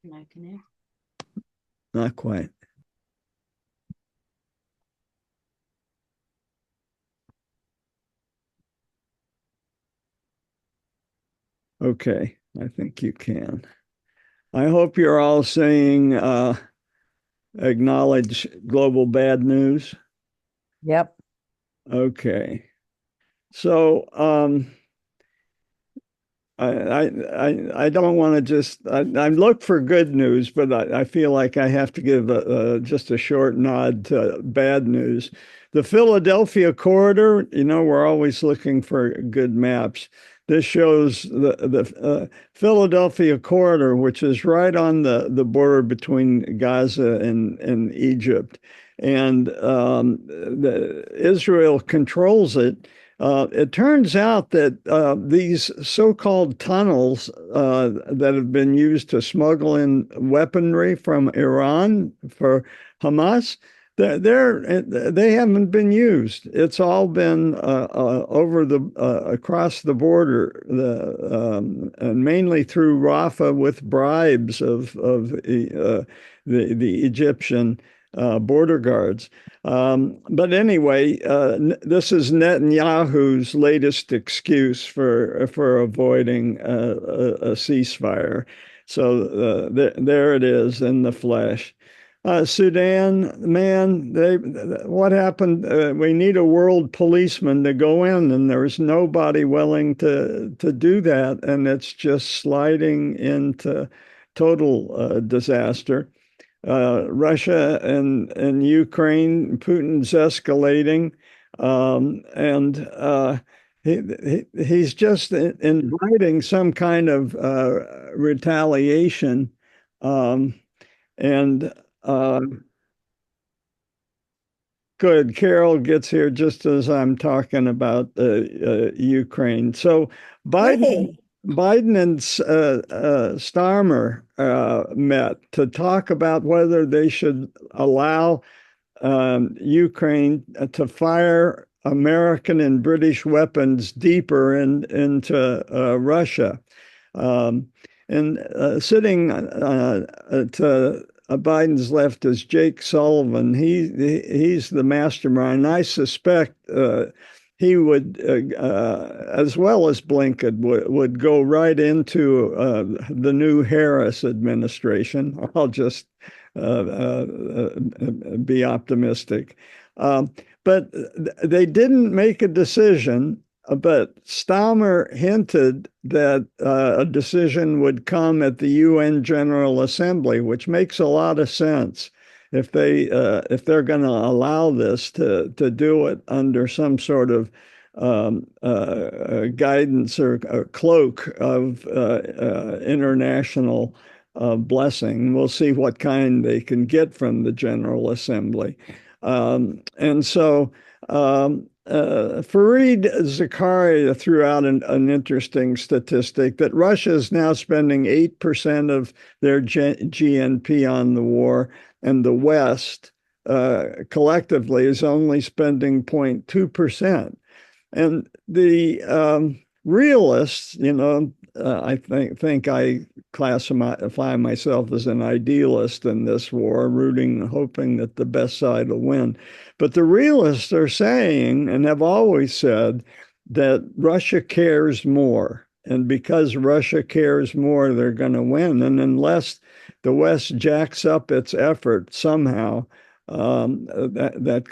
Can I connect? Not quite. Okay, I think you can. I hope you're all saying acknowledge global bad news. Yep. Okay. So I don't want to just I look for good news, but I feel like I have to give just a short nod to bad news. The Philadelphia corridor, we're always looking for good maps. This shows the Philadelphia corridor, which is right on the border between Gaza and Egypt, and Israel controls it. It turns out that these so-called tunnels that have been used to smuggle in weaponry from Iran for Hamas, they haven't been used. It's all been over the across the border, and mainly through Rafah with bribes of the Egyptian border guards. But anyway, this is Netanyahu's latest excuse for avoiding a ceasefire. So there it is in the flesh. Sudan, man, what happened? We need a world policeman to go in, and there's nobody willing to do that, and it's just sliding into total disaster. Russia and Ukraine, Putin's escalating, and he's just inviting some kind of retaliation. Um, and Good, Carol gets here just as I'm talking about Ukraine. So Biden. Hey. Biden and Starmer met to talk about whether they should allow Ukraine to fire American and British weapons deeper into Russia. And sitting to Biden's left is Jake Sullivan. He's the mastermind. I suspect he would, as well as Blinken, would go right into the new Harris administration. I'll just be optimistic. But they didn't make a decision. But Stalmer hinted that a decision would come at the UN General Assembly, which makes a lot of sense if they're going to allow this to do it under some sort of guidance or cloak of international blessing. We'll see what kind they can get from the General Assembly. And so Fareed Zakaria threw out an interesting statistic that Russia is now spending 8% of their GNP on the war, and the West collectively is only spending 0.2%. And the realists, I think I classify myself as an idealist in this war, rooting, hoping that the best side will win. But the realists are saying, and have always said, that Russia cares more. And because Russia cares more, they're going to win. And unless the West jacks up its effort somehow, that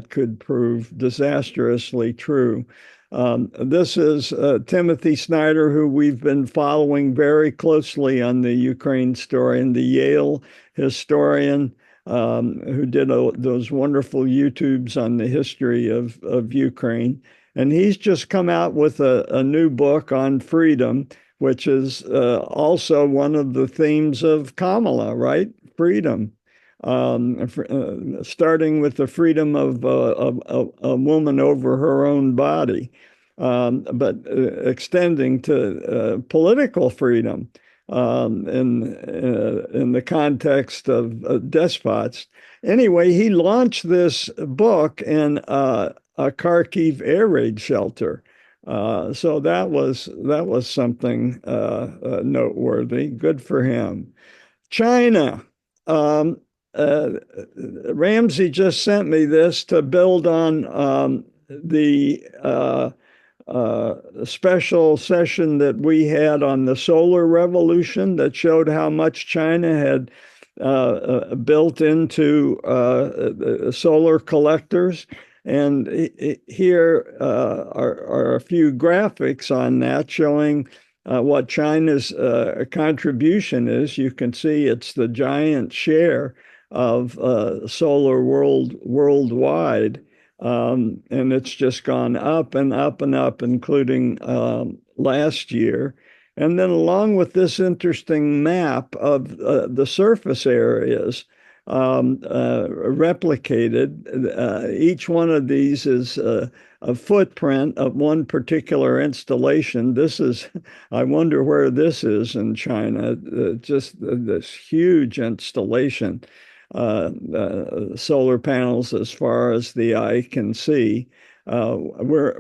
could prove disastrously true. This is Timothy Snyder, who we've been following very closely on the Ukraine story, and the Yale historian who did those wonderful YouTubes on the history of Ukraine. And he's just come out with a new book on freedom, which is also one of the themes of Kamala, right? Freedom. Starting with the freedom of a woman over her own body, but extending to political freedom in the context of despots. Anyway, he launched this book in a Kharkiv air raid shelter So that was something noteworthy. Good for him. China. Um, uh, Ramsey just sent me this to build on the special session that we had on the solar revolution that showed how much China had built into solar collectors. And here are a few graphics on that showing what China's contribution is. You can see it's the giant share of solar worldwide. And it's just gone up and up and up, including last year. And then, along with this interesting map of the surface areas replicated, each one of these is a footprint of one particular installation. This is, I wonder where this is in China, just this huge installation. Solar panels as far as the eye can see. We're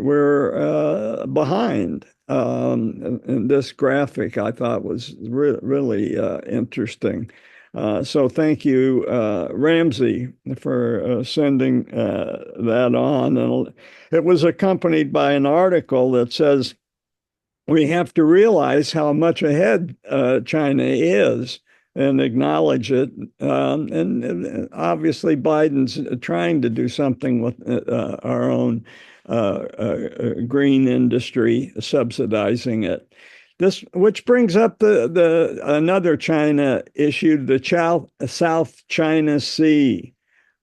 behind. And this graphic I thought was really interesting. So thank you, Ramsey, for sending that on. And it was accompanied by an article that says we have to realize how much ahead China is and acknowledge it. And obviously, Biden's trying to do something with our own green industry, subsidizing it. This, which brings up the another China issue, the South China Sea.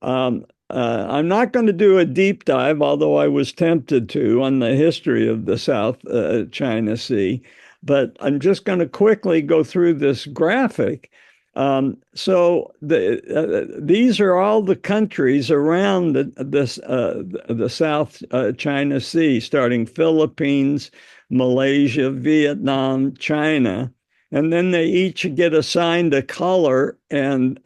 I'm not going to do a deep dive, although I was tempted to, on the history of the South China Sea, but I'm just going to quickly go through this graphic. So these are all the countries around the South China Sea, starting Philippines, Malaysia, Vietnam, China. And then they each get assigned a color, and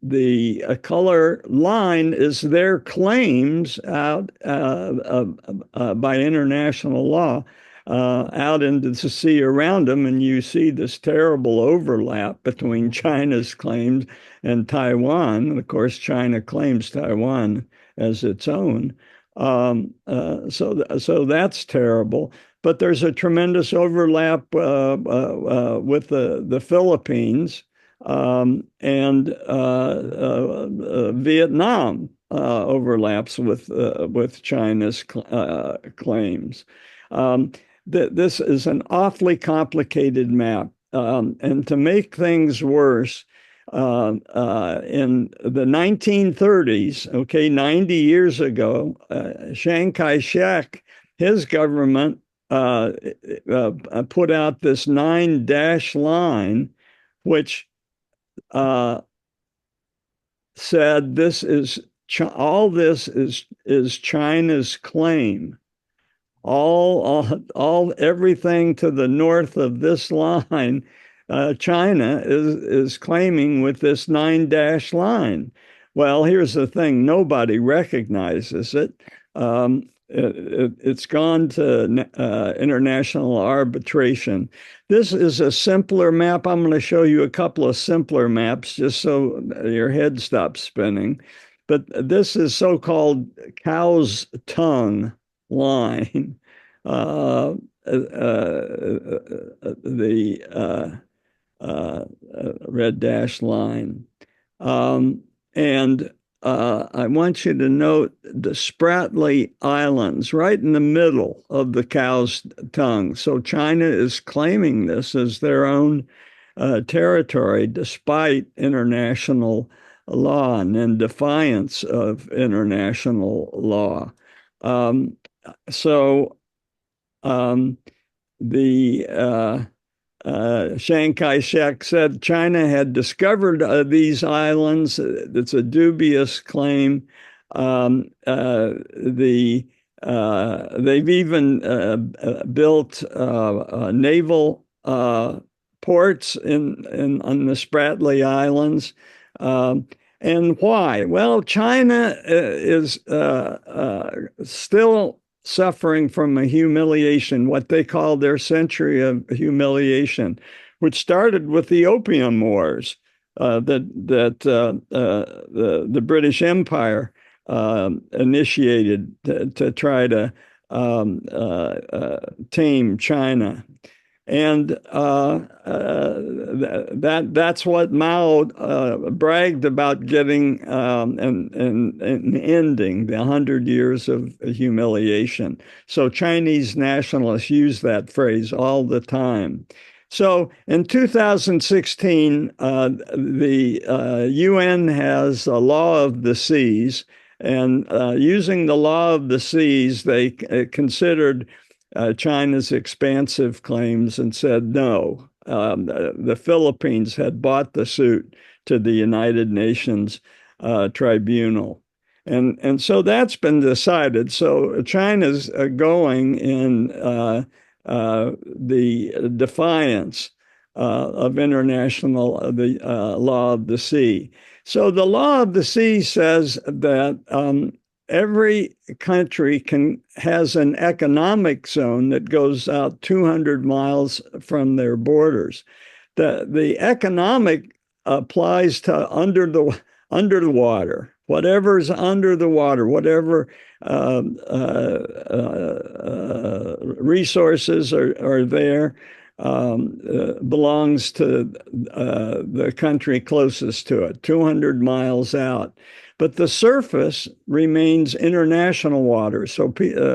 the color line is their claims out by international law out into the sea around them. And you see this terrible overlap between China's claims and Taiwan. Of course, China claims Taiwan as its own. So that's terrible. But there's a tremendous overlap with the Philippines and Vietnam overlaps with China's claims. This is an awfully complicated map, and to make things worse, in the 1930s, okay, 90 years ago, Chiang Kai-shek, his government put out this 9-dash line, which said all this is China's claim. Everything to the north of this line, China is claiming with this 9-dash line. Well, here's the thing: nobody recognizes it. It's gone to international arbitration. This is a simpler map. I'm going to show you a couple of simpler maps just so your head stops spinning. But this is so-called cow's tongue line. The red dash line. And I want you to note the Spratly Islands right in the middle of the cow's tongue. So China is claiming this as their own territory, despite international law and in defiance of international law. The Chiang Kai-shek said China had discovered these islands. It's a dubious claim. They've even built naval ports on the Spratly Islands. And why? Well, China is still suffering from a humiliation, what they call their century of humiliation, which started with the Opium Wars that the British Empire initiated to try to tame China. And that's what Mao bragged about getting and ending the 100 years of humiliation. So Chinese nationalists use that phrase all the time. So in 2016, the UN has a law of the seas, and using the law of the seas, they considered China's expansive claims and said no. The Philippines had bought the suit to the United Nations Tribunal. And so that's been decided. So China's going in the defiance of international the law of the sea. So the law of the sea says that every country has an economic zone that goes out 200 miles from their borders. The economic applies to under the water, whatever's under the water, whatever resources are there. Belongs to the country closest to it, 200 miles out. But the surface remains international water, so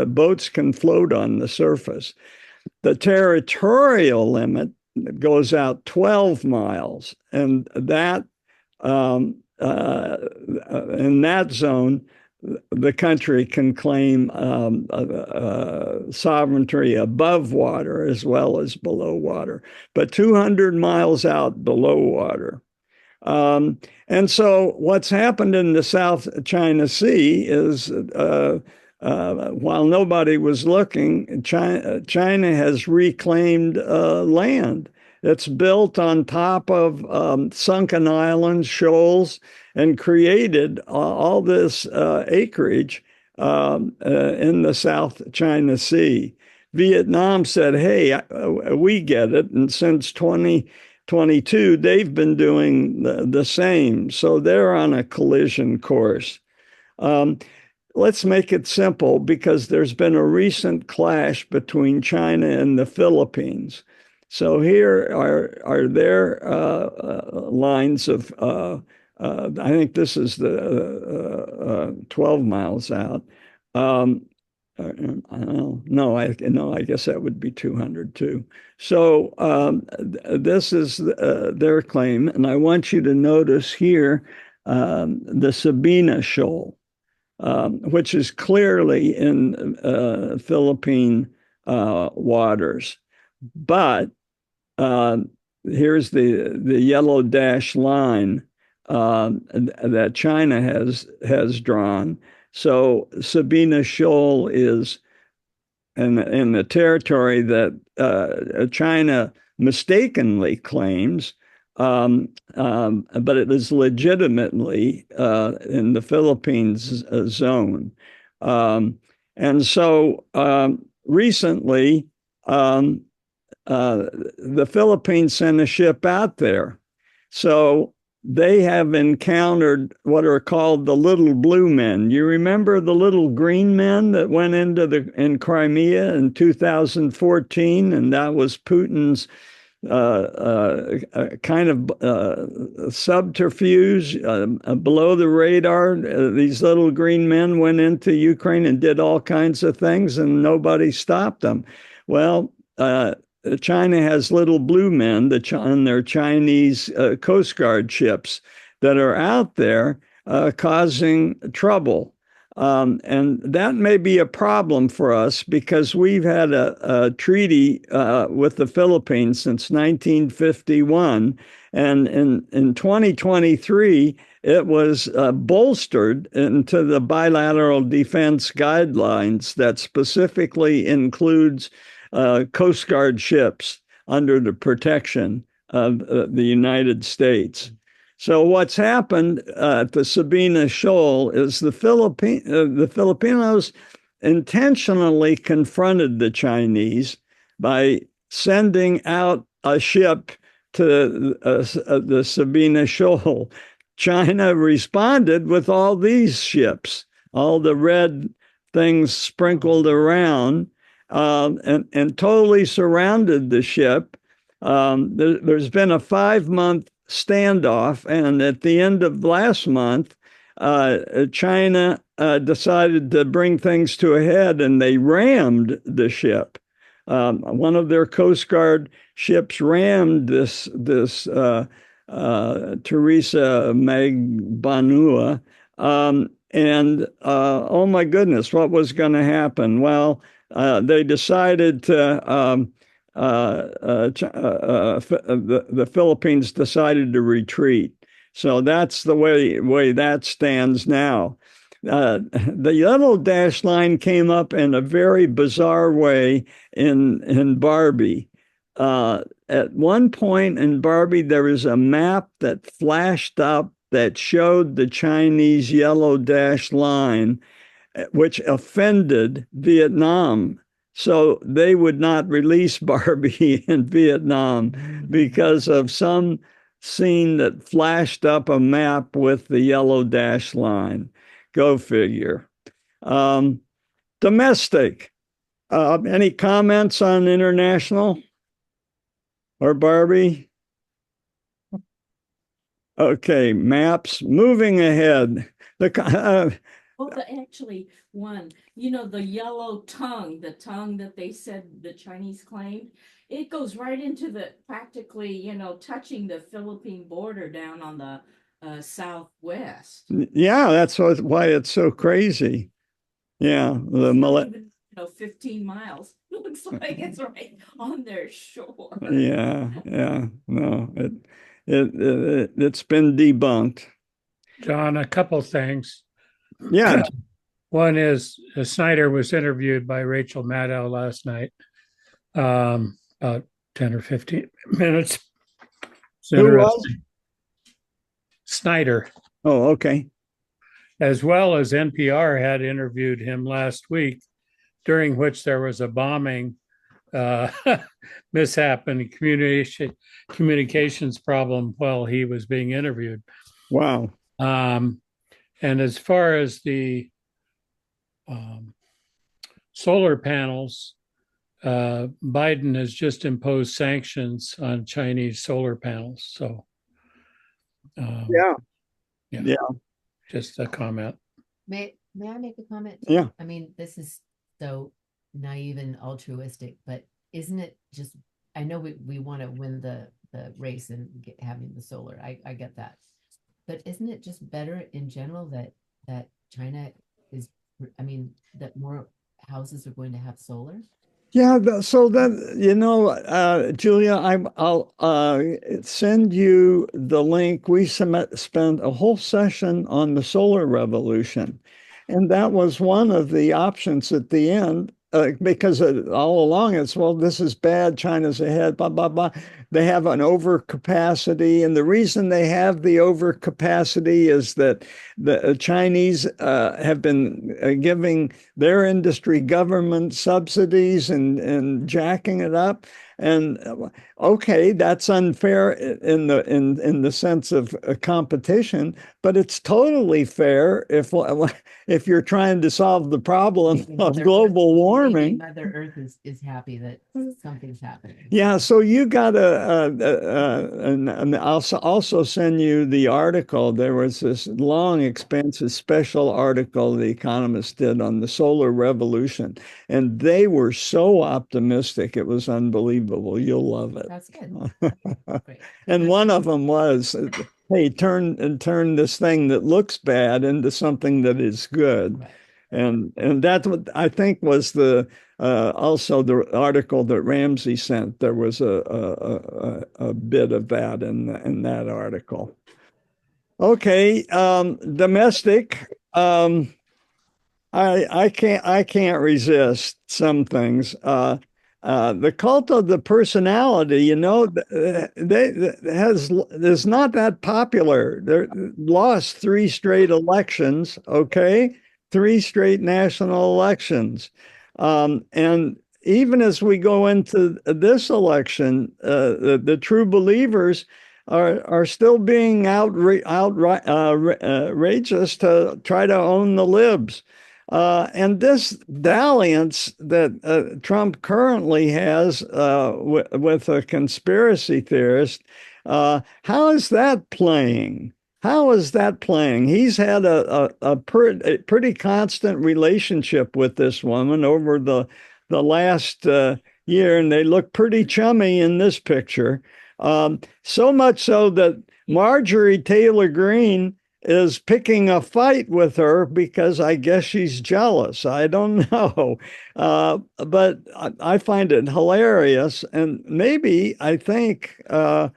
boats can float on the surface. The territorial limit goes out 12 miles, and that in that zone, the country can claim sovereignty above water as well as below water, but 200 miles out below water. And so what's happened in the South China Sea is while nobody was looking, China has reclaimed land. It's built on top of sunken islands, shoals, and created all this acreage in the South China Sea. Vietnam said, hey, we get it. And since 2022, they've been doing the same. So they're on a collision course. Let's make it simple, because there's been a recent clash between China and the Philippines. So here are their lines of, I think this is the 12 miles out. No, I guess that would be 200 too. So this is their claim, and I want you to notice here the Sabina Shoal, which is clearly in Philippine waters. But here's the yellow dash line that China has drawn. So Sabina Shoal is in the territory that China mistakenly claims, but it is legitimately in the Philippines zone. And so recently, the Philippines sent a ship out there. So they have encountered what are called the little blue men. You remember the little green men that went in Crimea in 2014, and that was Putin's kind of subterfuge below the radar. These little green men went into Ukraine and did all kinds of things, and nobody stopped them. Well, China has little blue men on their Chinese Coast Guard ships that are out there causing trouble. And that may be a problem for us, because we've had a treaty with the Philippines since 1951. And in 2023, it was bolstered into the bilateral defense guidelines that specifically includes Coast Guard ships under the protection of the United States. So what's happened at the Sabina Shoal is the Filipinos intentionally confronted the Chinese by sending out a ship to the Sabina Shoal. China responded with all these ships, all the red things sprinkled around, and totally surrounded the ship. There's been a 5-month standoff, and at the end of last month, China decided to bring things to a head, and they rammed the ship. One of their Coast Guard ships rammed this Teresa Magbanua. And oh my goodness, what was going to happen? Well, they decided to, the Philippines decided to retreat. So that's the way that stands now. The yellow dash line came up in a very bizarre way in Barbie. At one point in Barbie, there was a map that flashed up that showed the Chinese yellow dash line, which offended Vietnam. So they would not release Barbie in Vietnam because of some scene that flashed up a map with the yellow dash line. Go figure. Domestic. Any comments on international or Barbie? Okay, maps. Moving ahead. Actually, one, the yellow tongue, the tongue that they said the Chinese claimed, it goes right into the practically, touching the Philippine border down on the southwest. Yeah, that's why it's so crazy. Yeah, even, 15 miles. It looks like it's right on their shore. Yeah, no, it's been debunked. John, a couple things. Yeah. One is Snyder was interviewed by Rachel Maddow last night, about 10 or 15 minutes. Who was? Snyder. Oh, okay. As well as NPR had interviewed him last week, during which there was a bombing mishap and communications problem while he was being interviewed. Wow. And as far as the solar panels, Biden has just imposed sanctions on Chinese solar panels. So, yeah. Just a comment. May I make a comment? Yeah. I mean, this is so naive and altruistic, but isn't it just? I know we want to win the race and having the solar. I get that, but isn't it just better in general that China is? I mean, that more houses are going to have solar. Yeah, so that Julia, I'll send you the link. We spent a whole session on the solar revolution, and that was one of the options at the end. Because all along it's, well, this is bad, China's ahead, blah, blah, blah. They have an overcapacity. And the reason they have the overcapacity is that the Chinese have been giving their industry government subsidies and jacking it up. And okay, that's unfair in the sense of competition, but it's totally fair if you're trying to solve the problem of global warming. Mother Earth is happy that something's happening. Yeah, so you got and I'll also send you the article. There was this long, expensive special article The Economist did on the solar revolution, and they were so optimistic. It was unbelievable. You'll love it. That's good. Great. And one of them was, hey, turn this thing that looks bad into something that is good. Right. And that's what I think was the also the article that Ramsey sent. There was a bit of that in that article. Okay, domestic. I can't resist some things. The cult of the personality, is not that popular. They lost 3 straight elections. Okay, three straight national elections. And even as we go into this election, the true believers are still being outrageous to try to own the libs. And this dalliance that Trump currently has with a conspiracy theorist, how is that playing? How is that playing? He's had a pretty constant relationship with this woman over the last year, and they look pretty chummy in this picture. So much so that Marjorie Taylor Greene is picking a fight with her because I guess she's jealous. I don't know. But I find it hilarious. And maybe I think the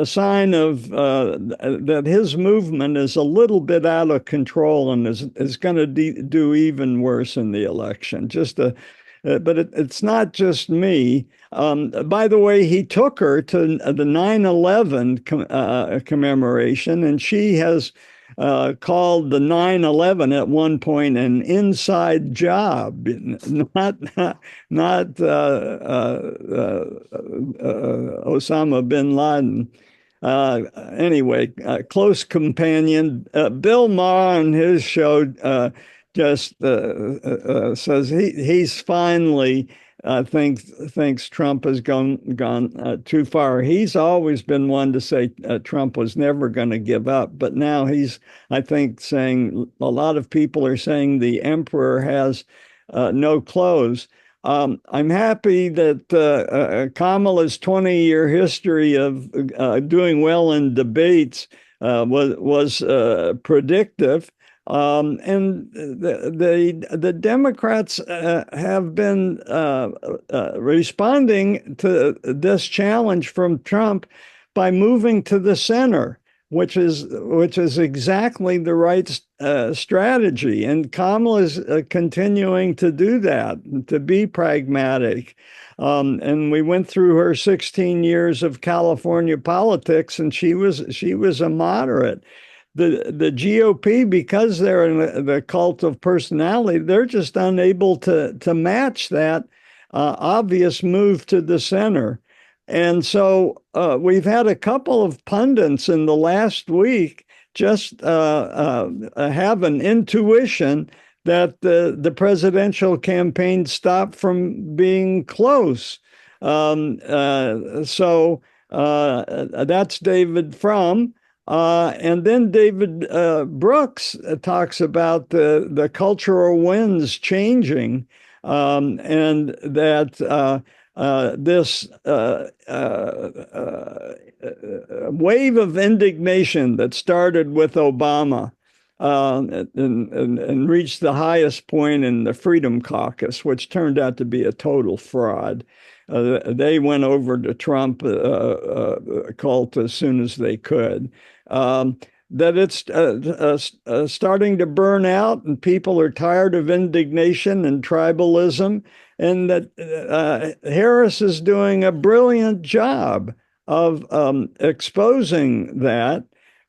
sign of that his movement is a little bit out of control and is going to do even worse in the election. But it's not just me. By the way, he took her to the 9/11 commemoration, and she has called the 9/11 at one point an inside job, not Osama bin Laden. Anyway, close companion. Bill Maher on his show just says he's finally thinks Trump has gone too far. He's always been one to say Trump was never going to give up, but now he's, I think, saying a lot of people are saying the emperor has no clothes. I'm happy that Kamala's 20-year history of doing well in debates was predictive. And the Democrats have been responding to this challenge from Trump by moving to the center, which is exactly the right strategy. And Kamala is continuing to do that, to be pragmatic. And we went through her 16 years of California politics, and she was a moderate. The GOP, because they're in the cult of personality, they're just unable to match that obvious move to the center. And so we've had a couple of pundits in the last week just have an intuition that the presidential campaign stopped from being close. So that's David Frum. And then David Brooks talks about the cultural winds changing, and that this wave of indignation that started with Obama and reached the highest point in the Freedom Caucus, which turned out to be a total fraud. They went over to Trump cult as soon as they could. That it's starting to burn out, and people are tired of indignation and tribalism, and that Harris is doing a brilliant job of exposing that.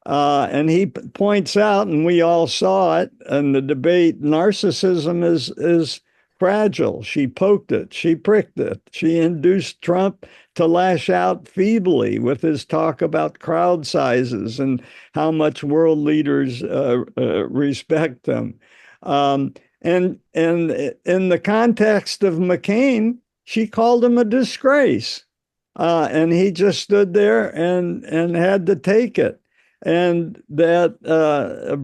And he points out, and we all saw it in the debate, narcissism is fragile. She poked it, she pricked it, she induced Trump to lash out feebly with his talk about crowd sizes and how much world leaders respect them. And in the context of McCain, she called him a disgrace. And he just stood there and had to take it. And that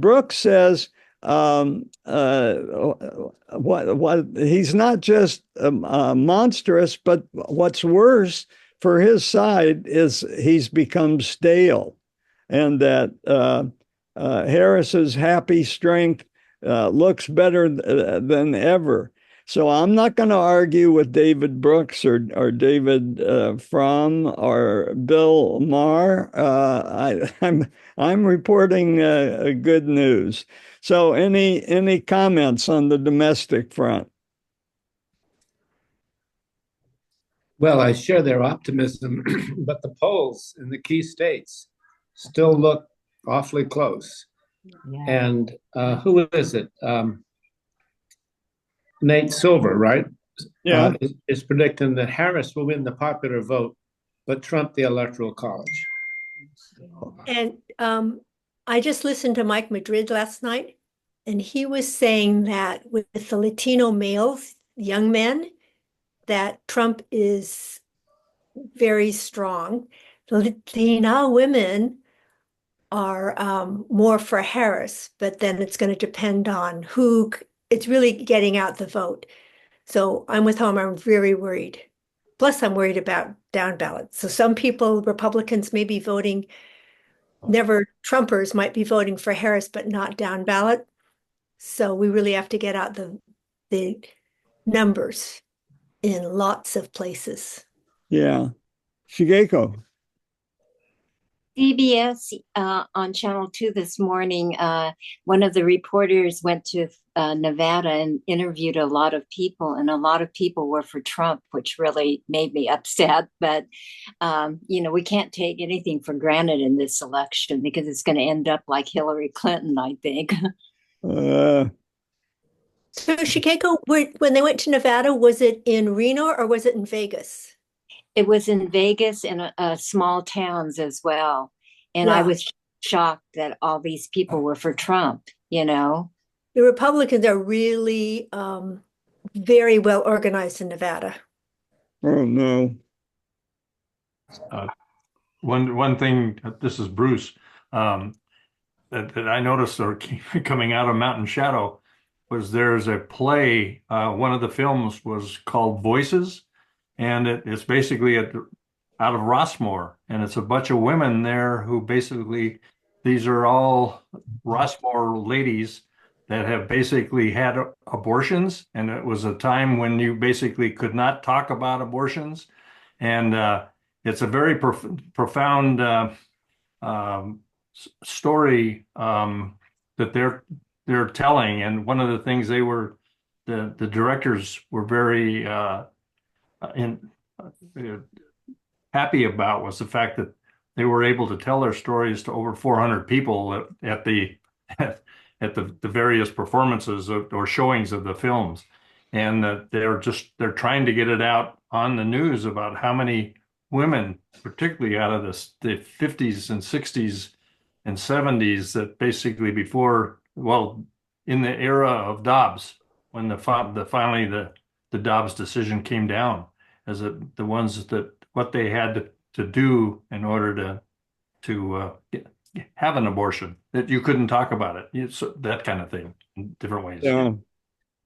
Brooks says, what he's not just monstrous, but what's worse for his side is he's become stale, and that Harris's happy strength looks better than ever. So I'm not going to argue with David Brooks or David Frum or Bill Maher. I'm reporting good news. So any comments on the domestic front? Well, I share their optimism, but the polls in the key states still look awfully close. Yeah. And who is it? Nate Silver, right? Yeah. Is predicting that Harris will win the popular vote, but Trump the electoral college. And I just listened to Mike Madrid last night, and he was saying that with the Latino males, young men, that Trump is very strong. The Latina women are more for Harris, but then it's going to depend on who, it's really getting out the vote. So I'm with Homer, I'm very worried. Plus, I'm worried about down ballots. So some people, Republicans may be voting, never Trumpers might be voting for Harris, but not down ballot. So we really have to get out the numbers in lots of places. Yeah. Shigeko. CBS on Channel 2 this morning, one of the reporters went to Nevada and interviewed a lot of people, and a lot of people were for Trump, which really made me upset. But, we can't take anything for granted in this election because it's going to end up like Hillary Clinton, I think. So Chicago, when they went to Nevada, was it in Reno or was it in Vegas? It was in Vegas and small towns as well. And I was shocked that all these people were for Trump, The Republicans are really very well organized in Nevada. Oh, no. One thing, this is Bruce, that I noticed or coming out of Mountain Shadow was there's a play, one of the films was called Voices, and it's basically out of Rossmore, and it's a bunch of women there who basically, these are all Rossmore ladies that have basically had abortions, and it was a time when you basically could not talk about abortions, and it's a very profound story that they're telling, and one of the things the directors were very happy about was the fact that they were able to tell their stories to over 400 people at the various performances or showings of the films, and that they're trying to get it out on the news about how many women, particularly out of the 50s and 60s and 70s, that basically in the era of Dobbs, when finally the Dobbs decision came down, as the ones that what they had to do in order to have an abortion, that you couldn't talk about it, so that kind of thing, in different ways. Yeah.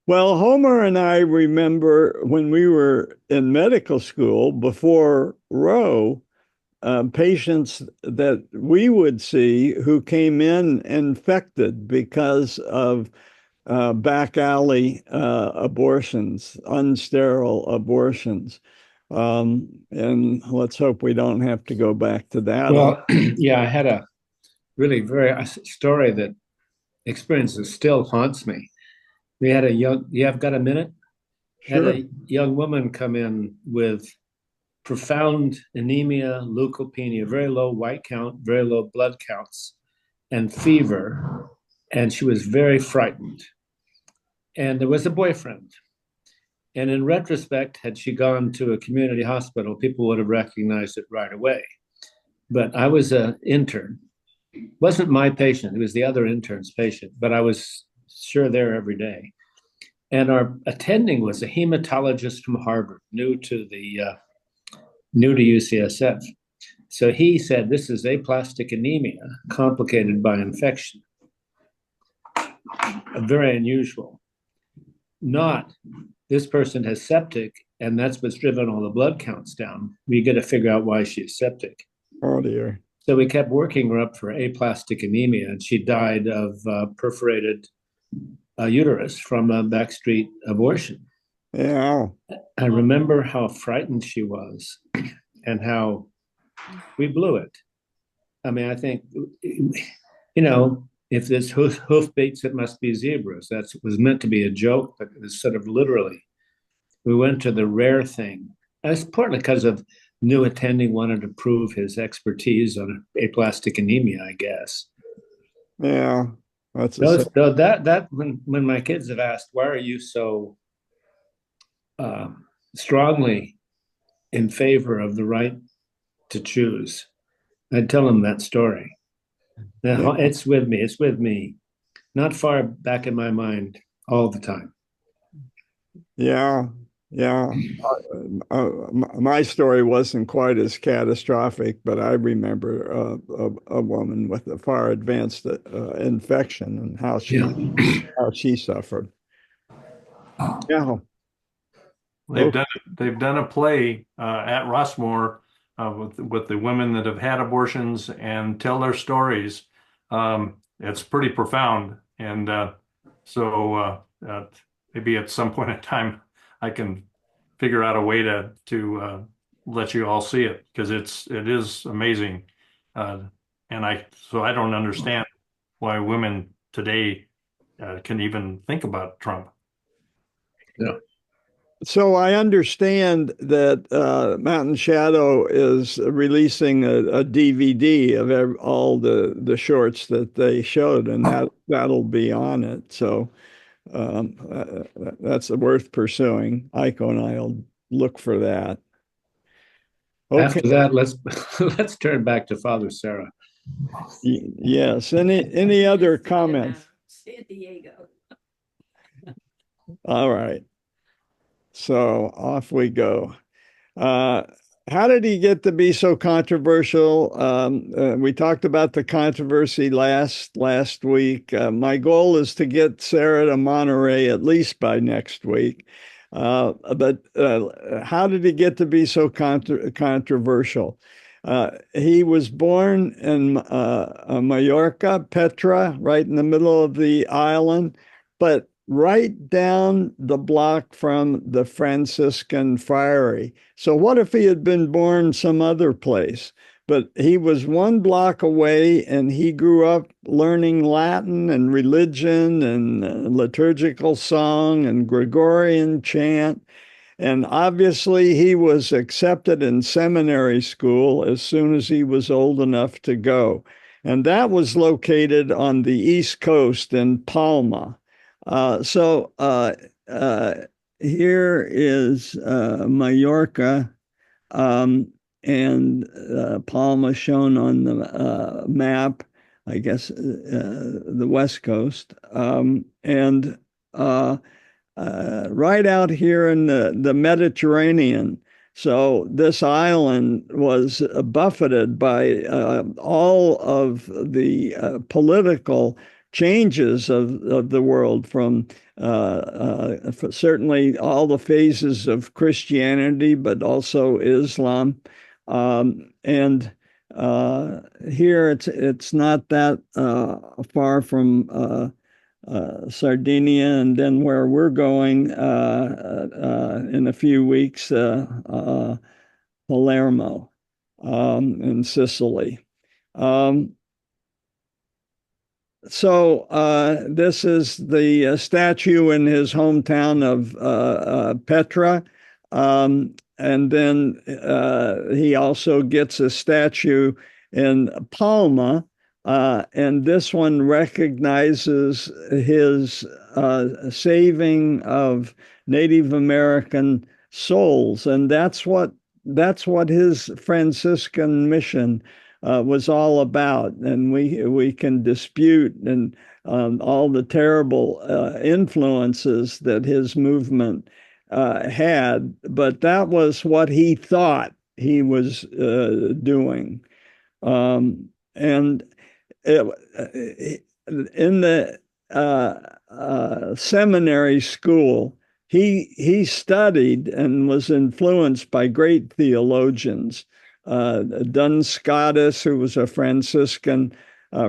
Well, Homer and I remember when we were in medical school before Roe, patients that we would see who came in infected because of back alley abortions, unsterile abortions. And let's hope we don't have to go back to that. Well, yeah, I had a really very story that experiences still haunts me. We had you have got a minute? Sure. Had a young woman come in with profound anemia, leukopenia, very low white count, very low blood counts, and fever. And she was very frightened. And there was a boyfriend. And in retrospect, had she gone to a community hospital, people would have recognized it right away. But I was an intern. It wasn't my patient, it was the other intern's patient, but I was sure there every day. And our attending was a hematologist from Harvard, new to UCSF. So he said, this is aplastic anemia complicated by infection. Very unusual. Not, this person has septic, and that's what's driven all the blood counts down. We got to figure out why she's septic. Oh, dear. So we kept working her up for aplastic anemia, and she died of perforated uterus from a backstreet abortion. Yeah. I remember how frightened she was and how we blew it. I mean, I think, if this hoof beats, it must be zebras. That was meant to be a joke, but it was sort of literally. We went to the rare thing. That's partly because of new attending wanted to prove his expertise on aplastic anemia, I guess. Yeah. That's a No, that when my kids have asked, why are you so strongly in favor of the right to choose, I tell them that story. Now, it's with me. It's with me, not far back in my mind all the time. Yeah, yeah. My story wasn't quite as catastrophic, but I remember a woman with a far advanced infection and how she suffered. Yeah. They've done a play at Rossmore with the women that have had abortions and tell their stories. It's pretty profound, and so maybe at some point in time I can figure out a way to let you all see it, because it is amazing, and I don't understand why women today can even think about Trump. Yeah. So I understand that Mountain Shadow is releasing a DVD of all the shorts that they showed, and that'll be on it. So that's worth pursuing. Aiko and I'll look for that. Okay. After that, let's turn back to Father Serra. Yes. Any other comments? San Diego. All right. So off we go. How did he get to be so controversial? We talked about the controversy last week. My goal is to get Serra to Monterey at least by next week. But how did he get to be so controversial? He was born in Mallorca, Petra, right in the middle of the island, but right down the block from the Franciscan friary. So what if he had been born some other place? But he was one block away, and he grew up learning Latin and religion and liturgical song and Gregorian chant. And obviously, he was accepted in seminary school as soon as he was old enough to go. And that was located on the East Coast in Palma. So here is Mallorca, and Palma shown on the map, I guess, the West Coast. And right out here in the Mediterranean. So this island was buffeted by all of the political changes of the world, from certainly all the phases of Christianity, but also Islam. And here it's not that far from Sardinia, and then where we're going in a few weeks, Palermo in Sicily. So this is the statue in his hometown of Petra. And then he also gets a statue in Palma. And this one recognizes his saving of Native American souls. And that's what his Franciscan mission was all about. And we can dispute and all the terrible influences that his movement had, but that was what he thought he was doing. And in the seminary school, he studied and was influenced by great theologians. Duns Scotus, who was a Franciscan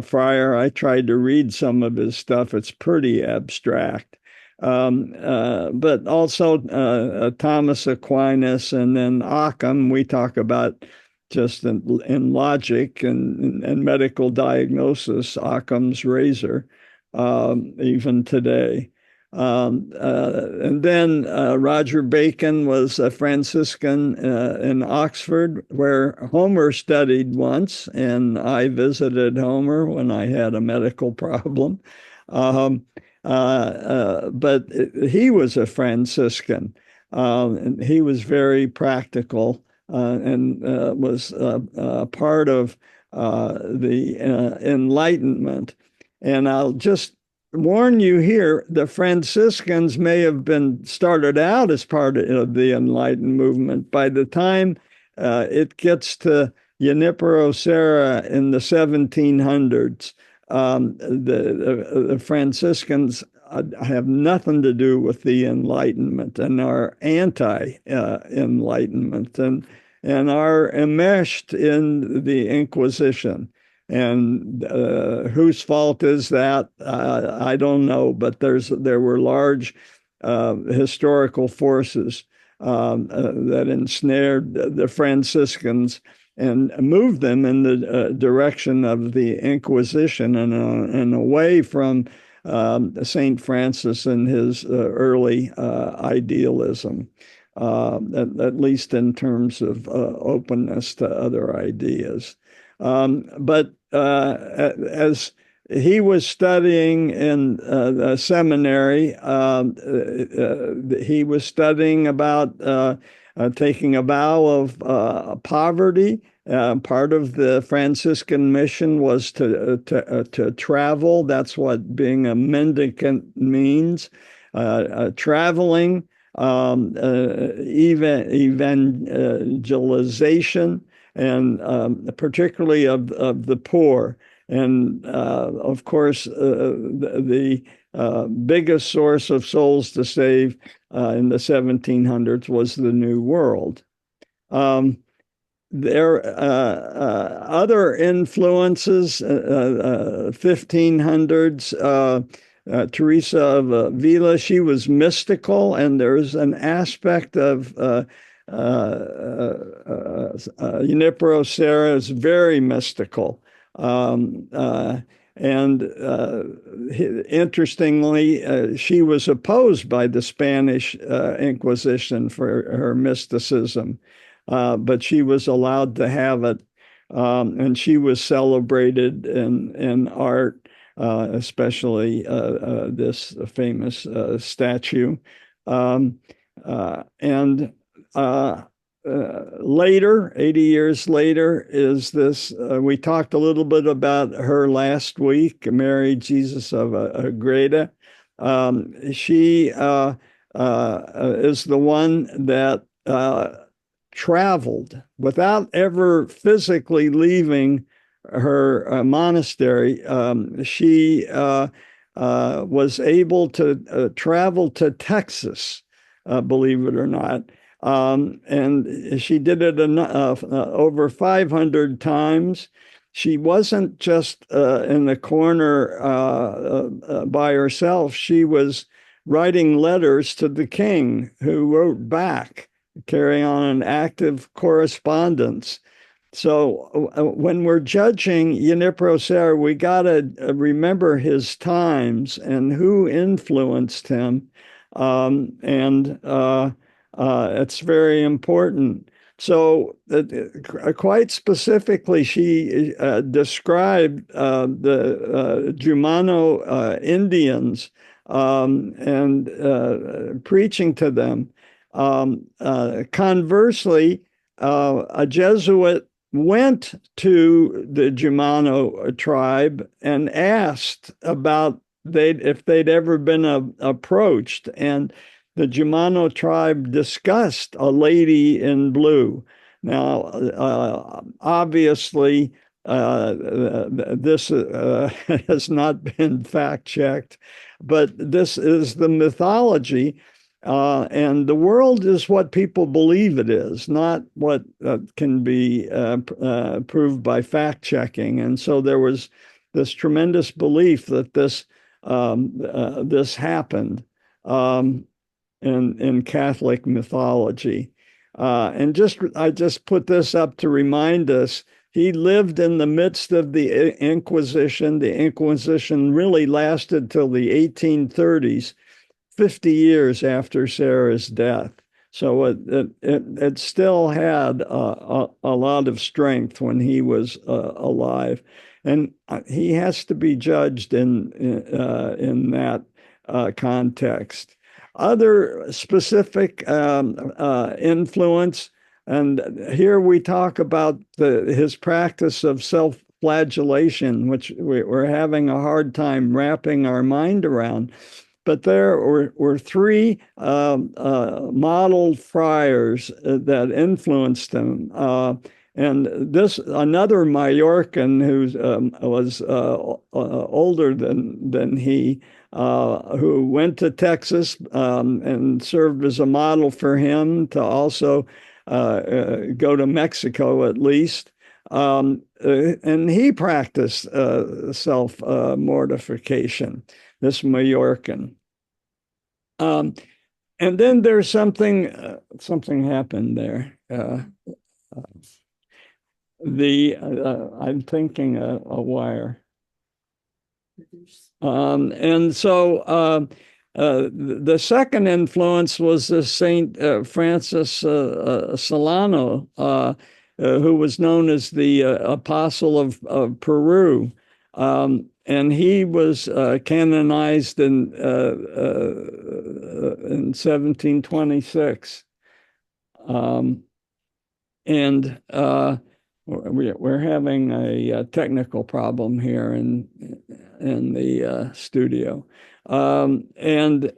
friar. I tried to read some of his stuff. It's pretty abstract. But also Thomas Aquinas, and then Occam. We talk about just in logic and medical diagnosis, Occam's razor, even today. And then Roger Bacon was a Franciscan in Oxford, where Homer studied once, and I visited Homer when I had a medical problem. But he was a Franciscan, and he was very practical and was part of the Enlightenment. And I'll just warn you here, the Franciscans may have been started out as part of the Enlightened movement. By the time it gets to Junipero Serra in the 1700s, the Franciscans have nothing to do with the Enlightenment and are anti-Enlightenment and are enmeshed in the Inquisition. And whose fault is that? I don't know, but there were large historical forces that ensnared the Franciscans and moved them in the direction of the Inquisition and away from St. Francis and his early idealism, at least in terms of openness to other ideas. But as he was studying in the seminary, he was studying about taking a vow of poverty. Part of the Franciscan mission was to travel. That's what being a mendicant means, traveling, evangelization, and particularly of the poor. And of course, the biggest source of souls to save in the 1700s was the New World. There other influences, 1500s, Teresa of Avila, she was mystical, and there's an aspect of Junipero Serra is very mystical. Interestingly, she was opposed by the Spanish Inquisition for her mysticism, but she was allowed to have it, and she was celebrated in art, especially this famous statue. Later, 80 years later, is this, we talked a little bit about her last week, Mary Jesus of Agreda. She is the one that traveled without ever physically leaving her monastery. She was able to travel to Texas, believe it or not. And she did it over 500 times. She wasn't just in the corner by herself. She was writing letters to the king, who wrote back, carrying on an active correspondence. So when we're judging Junipero Serra, we got to remember his times and who influenced him. It's very important. So quite specifically, she described the Jumano Indians and preaching to them. Conversely, a Jesuit went to the Jumano tribe and asked about if they'd ever been approached, and the Jumano tribe discussed a lady in blue. Now, obviously, this has not been fact-checked, but this is the mythology, and the world is what people believe it is, not what can be proved by fact-checking. And so there was this tremendous belief that this happened. In Catholic mythology. I just put this up to remind us, he lived in the midst of the Inquisition. The Inquisition really lasted till the 1830s, 50 years after Serra's death. So it still had a lot of strength when he was alive, and he has to be judged in that context. Other specific influence, and here we talk about his practice of self-flagellation, which we're having a hard time wrapping our mind around. But there were three model friars that influenced him. And this another Mallorcan who was older than he, who went to Texas and served as a model for him to also go to Mexico at least. And he practiced self-mortification, this Mallorcan. And then there's something happened there. I'm thinking a wire. And so the second influence was the Saint Francis Solano, who was known as the Apostle of Peru. And he was canonized in 1726. And we're having a technical problem here in the studio. And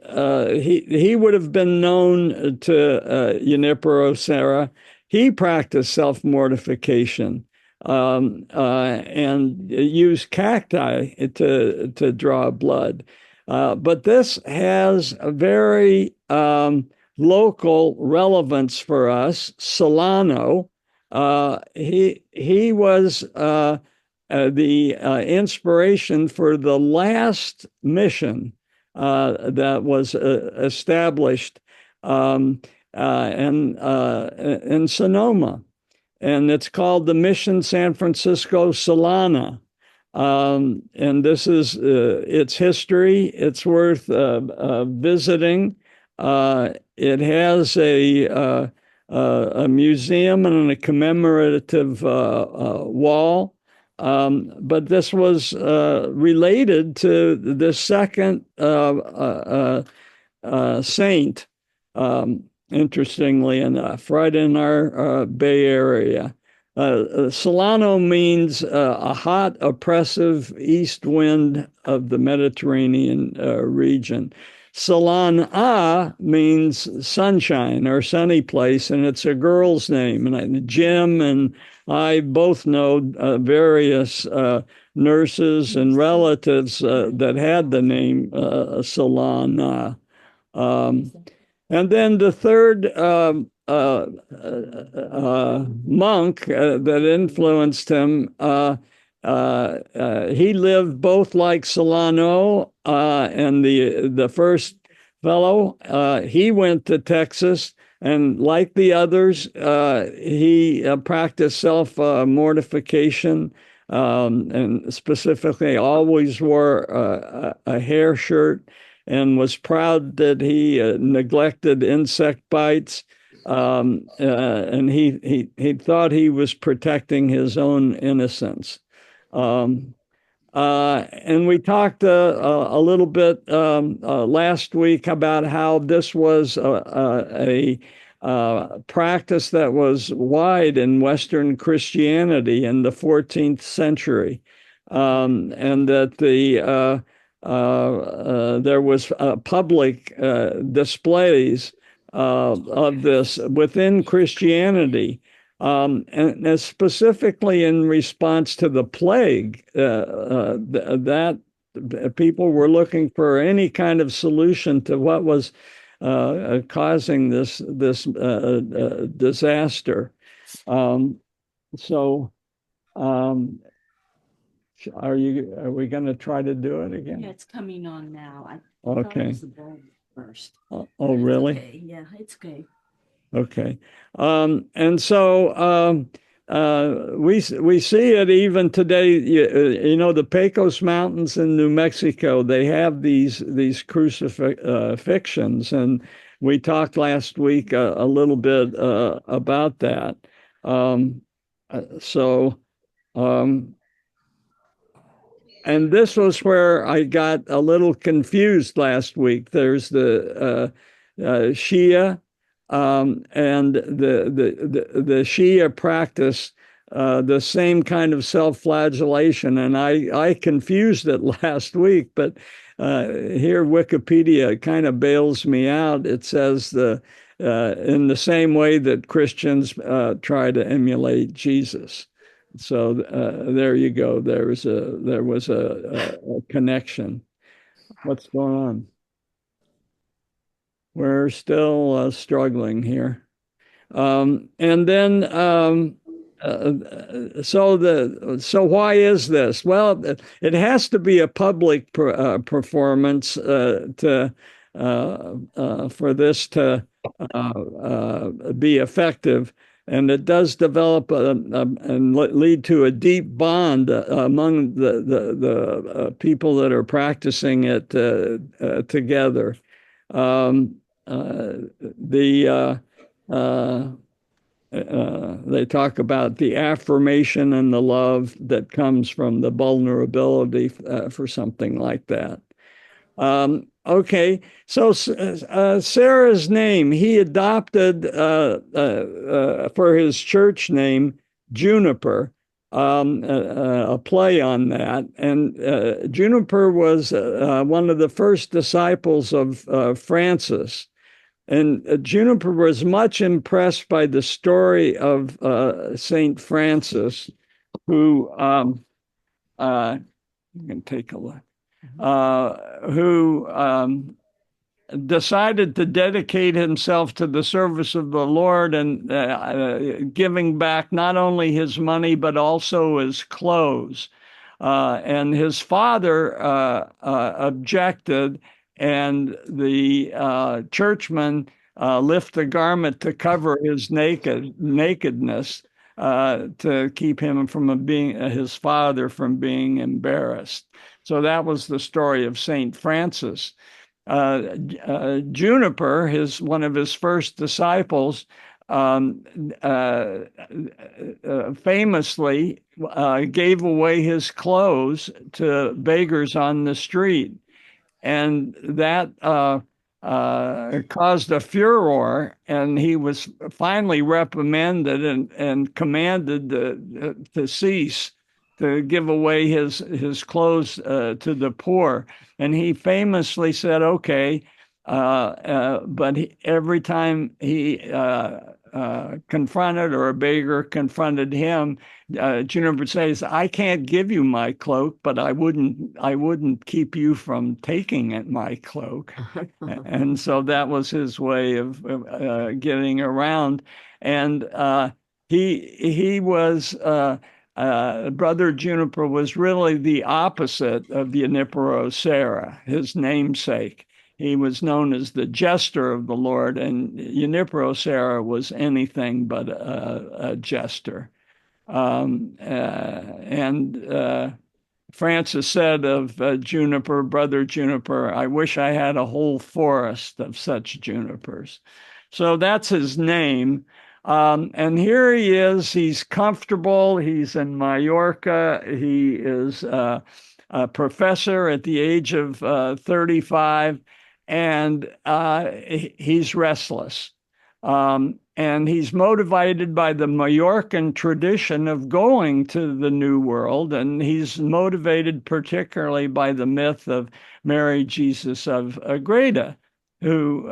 he would have been known to Junipero Serra. He practiced self-mortification. And use cacti to draw blood. But this has a very local relevance for us. Solano, he was the inspiration for the last mission that was established in Sonoma. And it's called the Mission San Francisco Solana. And this is its history. It's worth visiting. It has a museum and a commemorative wall. But this was related to the second saint, interestingly enough, right in our Bay Area. Solano means a hot, oppressive east wind of the Mediterranean region. Solana means sunshine or sunny place, and it's a girl's name. And Jim and I both know various nurses and relatives that had the name Solana. And then the third monk that influenced him, he lived both like Solano and the first fellow. He went to Texas, and like the others, he practiced self-mortification, and specifically always wore a hair shirt, and was proud that he neglected insect bites, and he thought he was protecting his own innocence. And we talked a little bit last week about how this was a practice that was wide in Western Christianity in the 14th century, and that there was public displays of this within Christianity, and specifically in response to the plague, that people were looking for any kind of solution to what was causing this disaster. Are we going to try to do it again? Yeah, it's coming on now. I Okay. thought it was the bulb first. Oh, really? Okay. Yeah, it's okay. Okay. And so we see it even today. You know, the Pecos Mountains in New Mexico, they have these crucifixions, and we talked last week a little bit about that. So, and this was where I got a little confused last week. There's the Shia, and the Shia practice the same kind of self-flagellation, and I confused it last week, but here Wikipedia kind of bails me out. It says in the same way that Christians try to emulate Jesus. So there you go. There was a connection. What's going on? We're still struggling here. And then so why is this? Well, it has to be a public performance for this to be effective. And it does develop and lead to a deep bond among the people that are practicing it together. They talk about the affirmation and the love that comes from the vulnerability for something like that. Okay, so Serra's name, he adopted for his church name, Juniper, a play on that. And Juniper was one of the first disciples of Francis. And Juniper was much impressed by the story of Saint Francis, who, you can take a look, who decided to dedicate himself to the service of the Lord and giving back not only his money, but also his clothes. And his father objected, and the churchman lift the garment to cover his nakedness to keep him from his father from being embarrassed. So that was the story of Saint Francis. Juniper, one of his first disciples, famously gave away his clothes to beggars on the street. And that caused a furor, and he was finally reprimanded and commanded to cease to give away his clothes to the poor. And he famously said, okay, but every time he confronted, or a beggar confronted him, Juniper says, I can't give you my cloak, but I wouldn't keep you from taking my cloak. And so that was his way of getting around. And he was Brother Juniper was really the opposite of Junipero Serra, his namesake. He was known as the jester of the Lord, and Junipero Serra was anything but a jester. Francis said of Juniper, Brother Juniper, I wish I had a whole forest of such junipers. So that's his name. And here he is. He's comfortable. He's in Mallorca. He is a professor at the age of 35, and he's restless. And he's motivated by the Mallorcan tradition of going to the New World, and he's motivated particularly by the myth of Mary Jesus of Agreda, who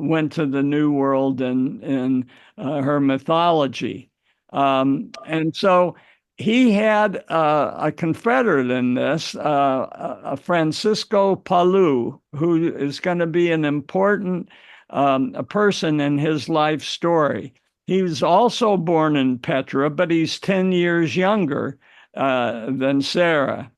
went to the New World in her mythology. And so he had a confederate in this, a Francisco Palu, who is going to be an important a person in his life story. He was also born in Petra, but he's 10 years younger than Serra.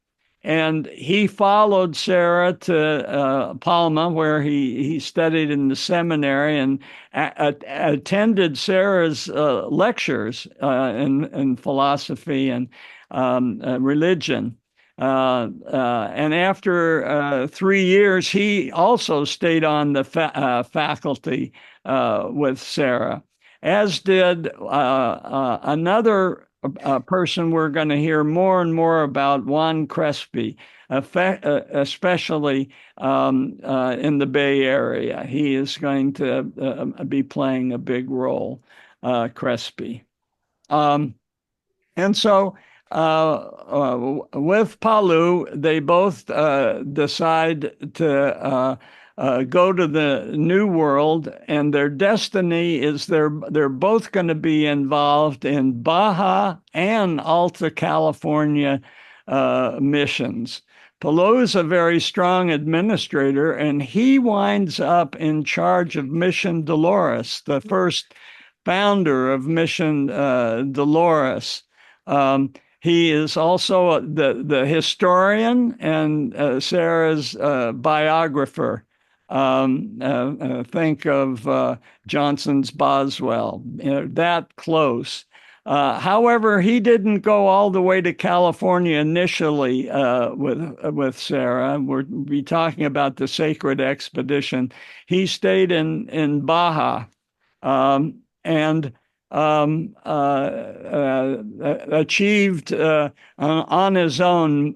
And he followed Serra to Palma, where he studied in the seminary and attended Serra's lectures in philosophy and religion. And after 3 years, he also stayed on the faculty with Serra, as did another person we're going to hear more and more about, Juan Crespi, especially in the Bay Area. He is going to be playing a big role, Crespi. And so with Palu, they both decide to go to the New World, and their destiny is they're both going to be involved in Baja and Alta California missions. Palu is a very strong administrator, and he winds up in charge of Mission Dolores, the first founder of Mission Dolores. He is also the historian and Sarah's biographer. Think of Johnson's Boswell, that close. However, he didn't go all the way to California initially with Serra. We'll be talking about the Sacred Expedition. He stayed in Baja and achieved on his own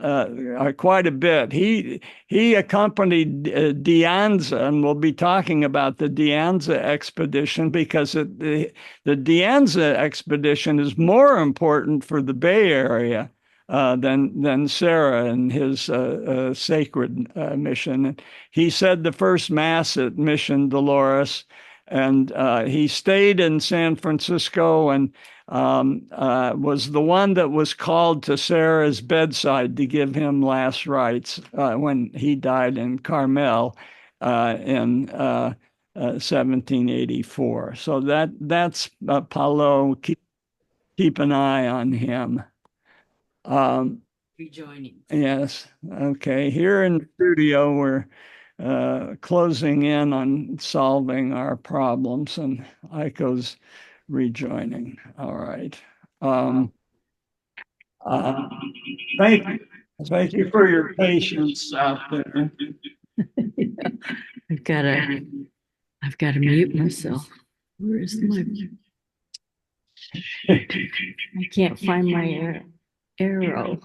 quite a bit. He accompanied De Anza, and we'll be talking about the De Anza expedition because the De Anza expedition is more important for the Bay Area than Serra and his sacred mission. He said the first mass at Mission Dolores. And he stayed in San Francisco and was the one that was called to Serra's bedside to give him last rites when he died in Carmel in 1784. So that's Paulo. Keep an eye on him. Rejoining. Yes. Okay. Here in the studio, we're closing in on solving our problems, and Aiko's rejoining. All right. Thank you for your patience out there. I've got to mute myself. Where is my? I can't find my arrow.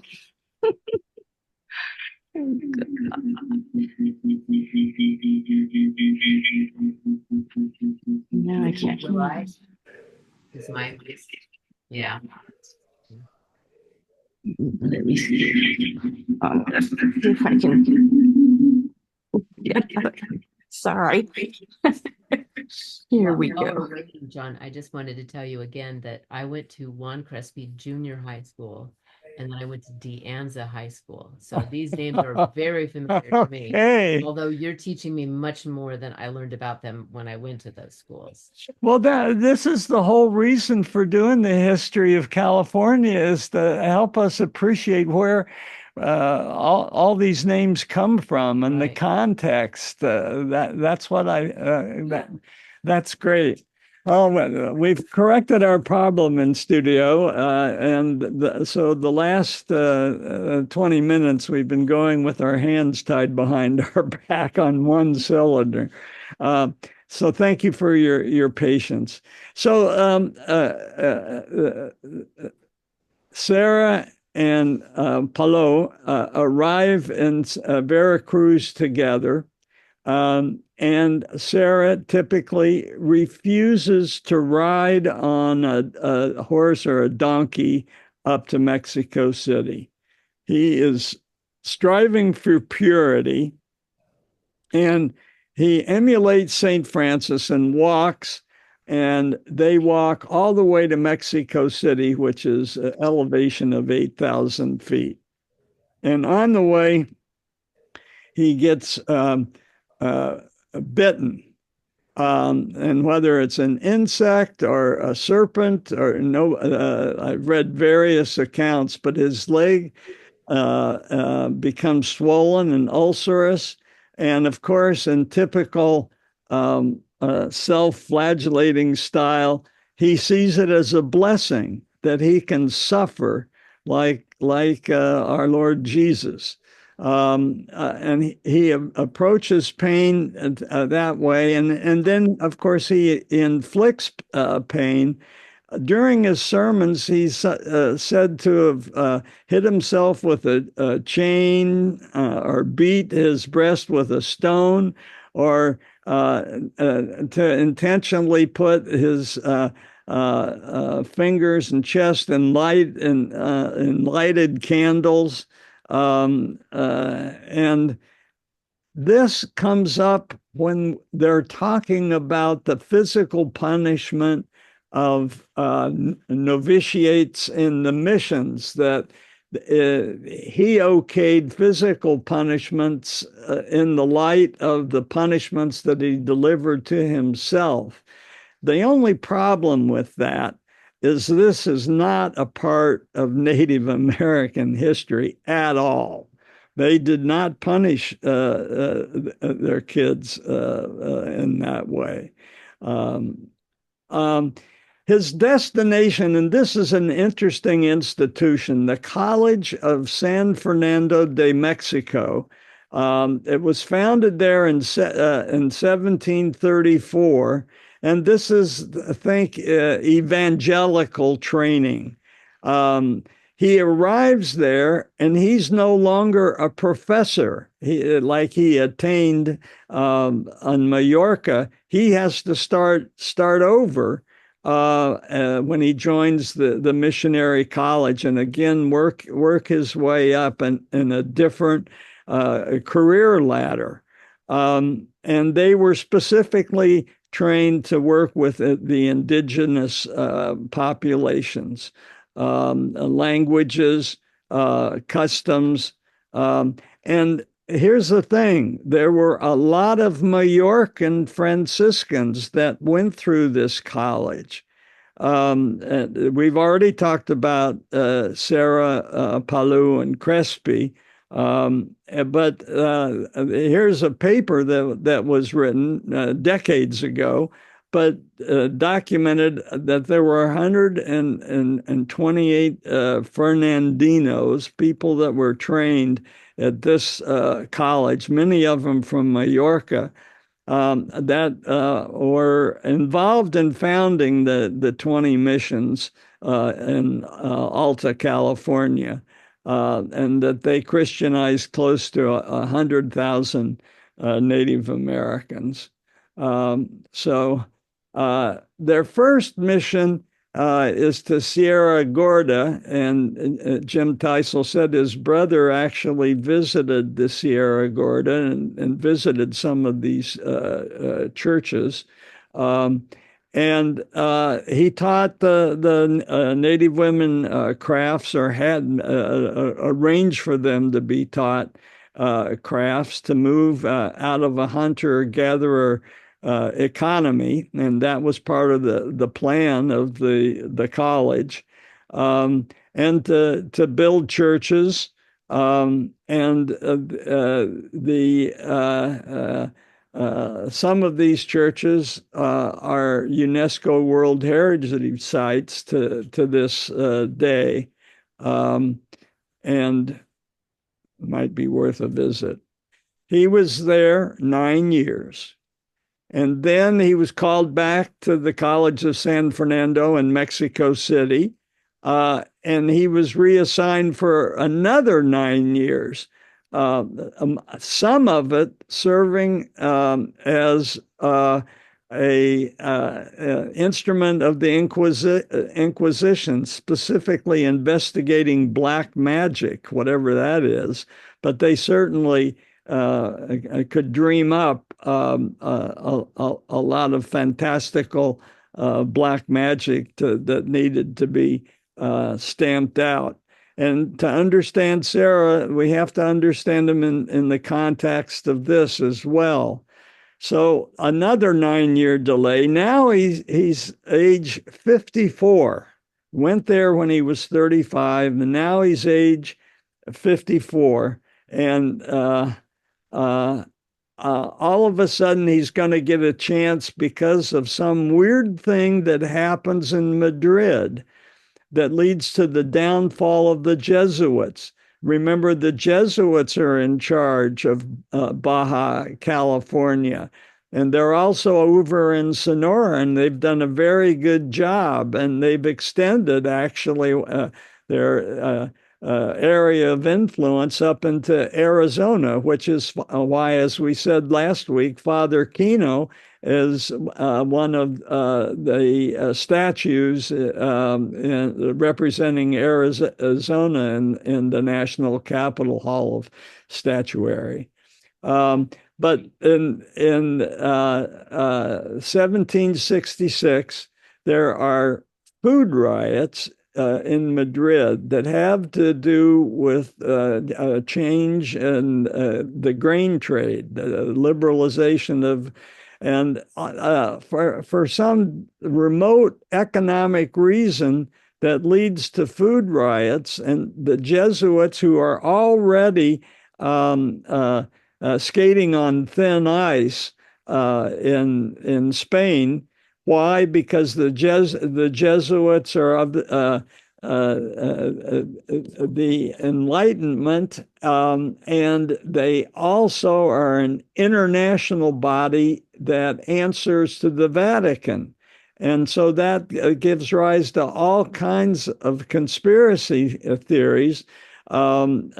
No, I can't. Is my yeah. Let me see. If I can. Yeah. Sorry. Here we go. John, I just wanted to tell you again that I went to Juan Crespi Junior High School, and then I went to De Anza High School. So these names are very familiar to me. Okay. Although you're teaching me much more than I learned about them when I went to those schools. Well, this is the whole reason for doing the history of California, is to help us appreciate where all these names come from and the context. That's what that's great. Well, we've corrected our problem in studio, and so the last 20 minutes we've been going with our hands tied behind our back on one cylinder. So thank you for your patience. So Serra and Paulo arrive in Veracruz together. And Serra typically refuses to ride on a horse or a donkey up to Mexico City. He is striving for purity, and he emulates St. Francis and walks, and they walk all the way to Mexico City, which is an elevation of 8,000 feet. And on the way, he gets bitten, and whether it's an insect or a serpent or I've read various accounts, but his leg becomes swollen and ulcerous, and of course, in typical self-flagellating style, he sees it as a blessing that he can suffer like our Lord Jesus. And he approaches pain that way, and then of course he inflicts pain. During his sermons, he's said to have hit himself with a chain or beat his breast with a stone, or to intentionally put his fingers and chest in lighted candles. And this comes up when they're talking about the physical punishment of novitiates in the missions, that he okayed physical punishments in the light of the punishments that he delivered to himself. The only problem with that is this is not a part of Native American history at all. They did not punish their kids in that way. His destination, and this is an interesting institution, the College of San Fernando de Mexico. It was founded there in 1734, and this is, I think, evangelical training. He arrives there, and he's no longer a professor. Like he attained on Mallorca. He has to start over when he joins the missionary college, and again work his way up in a different career ladder. And they were specifically trained to work with the indigenous populations, languages, customs. And here's the thing, there were a lot of Majorcan Franciscans that went through this college. We've already talked about Serra, Palu, and Crespi. But here's a paper that was written decades ago, but documented that there were 128 Fernandinos, people that were trained at this college, many of them from Mallorca, that were involved in founding the 20 missions in Alta California, and that they Christianized close to 100,000 Native Americans. So their first mission is to Sierra Gorda, and Jim Teisel said his brother actually visited the Sierra Gorda and visited some of these churches. And he taught the Native women crafts, or had arranged for them to be taught crafts to move out of a hunter-gatherer economy, and that was part of the plan of the college, and to build churches, and some of these churches are UNESCO World Heritage Sites to this day, and might be worth a visit. He was there 9 years. And then he was called back to the College of San Fernando in Mexico City, and he was reassigned for another 9 years, some of it serving as a instrument of the Inquisition, specifically investigating black magic, whatever that is. But they certainly could dream up a lot of fantastical black magic that needed to be stamped out. And to understand Serra, we have to understand him in the context of this as well. So another 9-year delay. Now he's age 54. Went there when he was 35, and now he's age 54. And all of a sudden he's going to get a chance because of some weird thing that happens in Madrid. that leads to the downfall of the Jesuits. Remember, the Jesuits are in charge of Baja California. And they're also over in Sonora, and they've done a very good job. And they've extended actually their area of influence up into Arizona, which is why, as we said last week, Father Kino is one of the statues representing Arizona in the National Capitol Hall of Statuary. But in 1766, there are food riots in Madrid that have to do with a change in the grain trade, the liberalization of, and for some remote economic reason that leads to food riots, and the Jesuits, who are already skating on thin ice in Spain. Why? Because the Jesuits are of the Enlightenment, and they also are an international body that answers to the Vatican. And so that gives rise to all kinds of conspiracy theories. And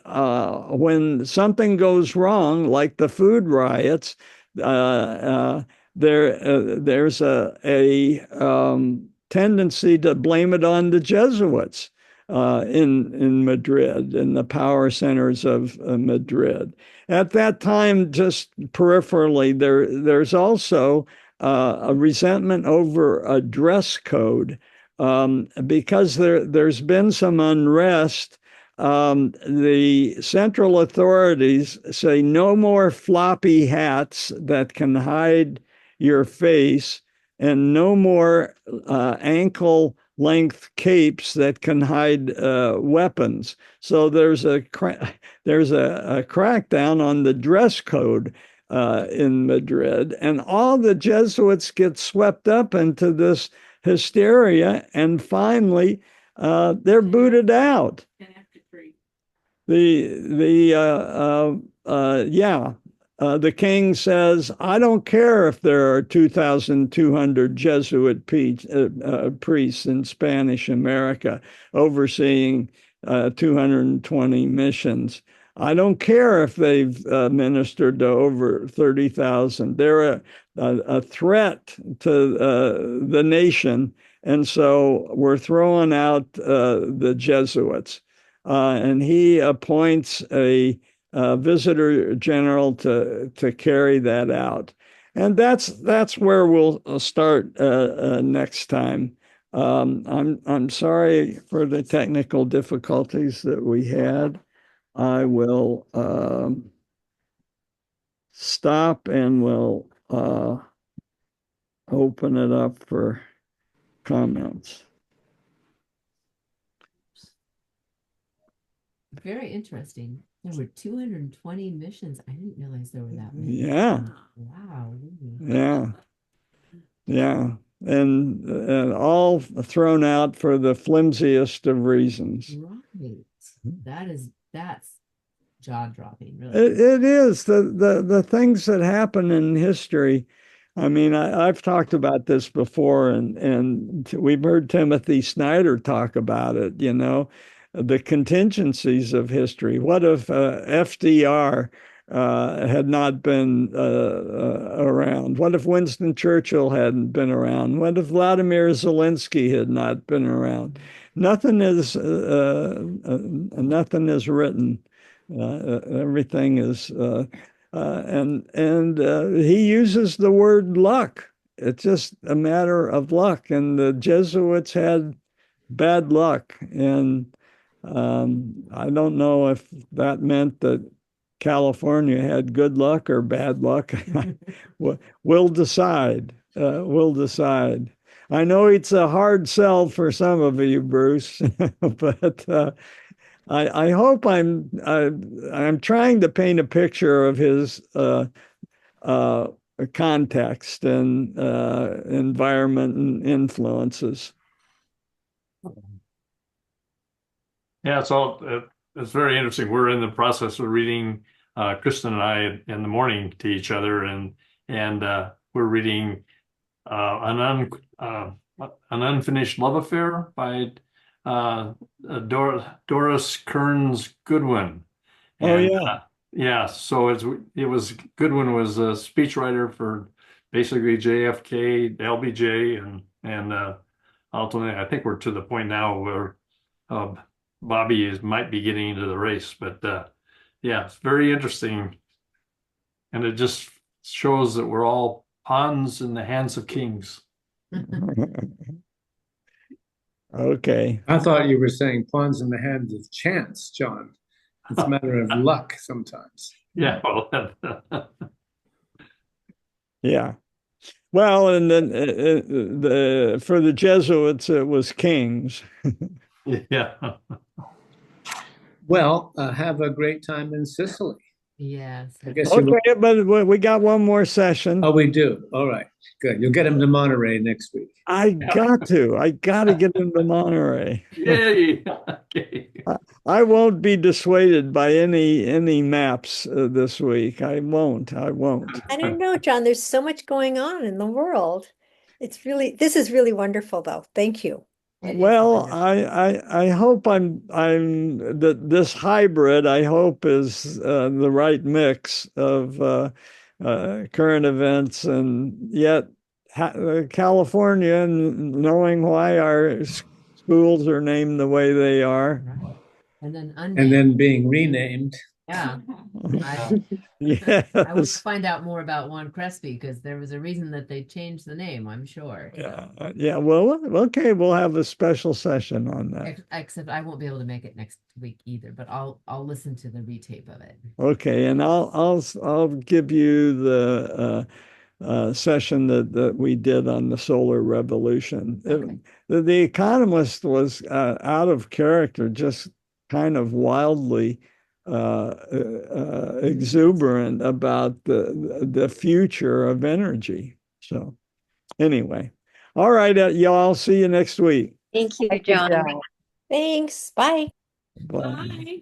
when something goes wrong, like the food riots, there's a tendency to blame it on the Jesuits in Madrid, in the power centers of Madrid. At that time, just peripherally, there's also a resentment over a dress code. Because there's been some unrest, the central authorities say no more floppy hats that can hide your face, and no more ankle-length capes that can hide weapons. So there's a crackdown on the dress code in Madrid, and all the Jesuits get swept up into this hysteria, and finally they're booted out. The king says, I don't care if there are 2,200 Jesuit priests in Spanish America overseeing 220 missions. I don't care if they've ministered to over 30,000. They're a threat to the nation. And so we're throwing out the Jesuits. And he appoints a visitor general to carry that out. And that's where we'll start next time. I'm sorry for the technical difficulties that we had. I will stop and we'll open it up for comments. Very interesting. There were 220 missions. I didn't realize there were that many. Yeah. Wow. Yeah. Yeah. And all thrown out for the flimsiest of reasons. Right. That's jaw-dropping, really. It is the things that happen in history. I mean, I've talked about this before, and we've heard Timothy Snyder talk about it, the contingencies of history. What if FDR had not been around? What if Winston Churchill hadn't been around? What if Vladimir Zelensky had not been around? Nothing is written. Everything is, and he uses the word luck. It's just a matter of luck, and the Jesuits had bad luck, and I don't know if that meant that California had good luck or bad luck. We'll decide. We'll decide. I know it's a hard sell for some of you, Bruce, but I hope I'm trying to paint a picture of his context and environment and influences. Yeah, it's very interesting. We're in the process of reading, Kristen and I in the morning to each other, and we're reading an unfinished love affair by Doris Kearns Goodwin. Oh, And yeah. yeah, so Goodwin was a speechwriter for basically JFK, LBJ, and ultimately, I think we're to the point now where uh, Bobby might be getting into the race. But yeah, it's very interesting, and it just shows that we're all pawns in the hands of kings. Okay. I thought you were saying pawns in the hands of chance, John. It's a matter of luck sometimes. Yeah, well, Yeah. Well, and then for the Jesuits, it was kings. yeah. Well, have a great time in Sicily. Yes. I guess you. Okay, but we got one more session. Oh, we do. All right, good. You'll get him to Monterey next week. I got to get into Monterey. Yay. Okay. I won't be dissuaded by any maps this week. I won't. I don't know, John. There's so much going on in the world. This is really wonderful, though. Thank you. Well, I hope that this hybrid, I hope, is the right mix of current events and yet California, and knowing why our schools are named the way they are. Right. And then And then being renamed. yeah. Yes. I want to find out more about Juan Crespi because there was a reason that they changed the name, I'm sure. Yeah. Well, okay, we'll have a special session on that. Except I won't be able to make it next week either, but I'll listen to the retape of it. Okay, and I'll give you the session that we did on the solar revolution. Okay. The Economist was out of character, just kind of wildly exuberant about the future of energy. So anyway, all right, y'all. See you next week. Thank you, John. Thanks. Bye. Bye. Bye.